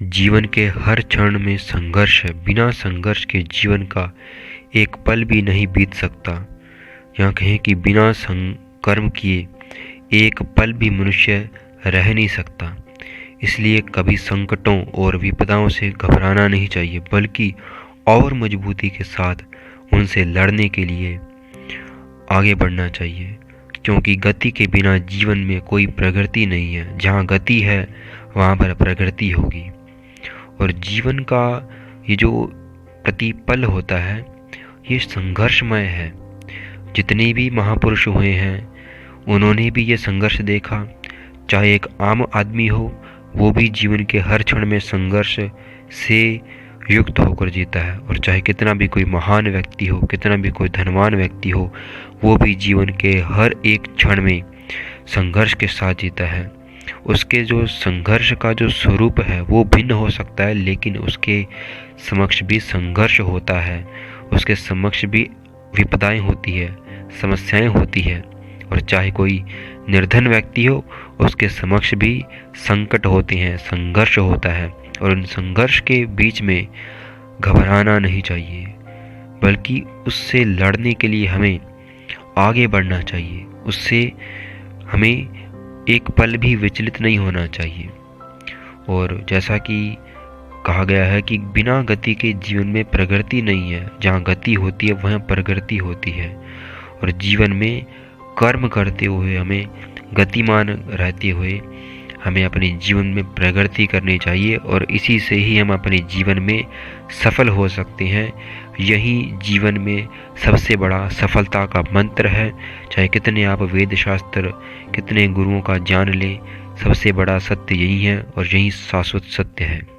जीवन के हर क्षण में संघर्ष है। बिना संघर्ष के जीवन का एक पल भी नहीं बीत सकता। यहाँ कहें कि बिना कर्म किए एक पल भी मनुष्य रह नहीं सकता। इसलिए कभी संकटों और विपदाओं से घबराना नहीं चाहिए, बल्कि और मजबूती के साथ उनसे लड़ने के लिए आगे बढ़ना चाहिए। क्योंकि गति के बिना जीवन में कोई प्रगति नहीं है। जहाँ गति है वहाँ पर प्रगति होगी। और जीवन का ये जो प्रतिपल होता है ये संघर्षमय है। जितने भी महापुरुष हुए हैं उन्होंने भी ये संघर्ष देखा। चाहे एक आम आदमी हो, वो भी जीवन के हर क्षण में संघर्ष से युक्त होकर जीता है। और चाहे कितना भी कोई महान व्यक्ति हो, कितना भी कोई धनवान व्यक्ति हो, वो भी जीवन के हर एक क्षण में संघर्ष के साथ जीता है। उसके जो संघर्ष का जो स्वरूप है वो भिन्न हो सकता है, लेकिन उसके समक्ष भी संघर्ष होता है। उसके समक्ष भी विपदाएं होती है, समस्याएं होती है। और चाहे कोई निर्धन व्यक्ति हो, उसके समक्ष भी संकट होते हैं, संघर्ष होता है। और उन संघर्ष के बीच में घबराना नहीं चाहिए, बल्कि उससे लड़ने के लिए हमें आगे बढ़ना चाहिए। उससे हमें एक पल भी विचलित नहीं होना चाहिए। और जैसा कि कहा गया है कि बिना गति के जीवन में प्रगति नहीं है। जहाँ गति होती है वहाँ प्रगति होती है। और जीवन में कर्म करते हुए हमें गतिमान रहते हुए हमें अपने जीवन में प्रगति करनी चाहिए। और इसी से ही हम अपने जीवन में सफल हो सकते हैं। यही जीवन में सबसे बड़ा सफलता का मंत्र है। चाहे कितने आप वेद शास्त्र, कितने गुरुओं का जान लें, सबसे बड़ा सत्य यही है और यही शाश्वत सत्य है।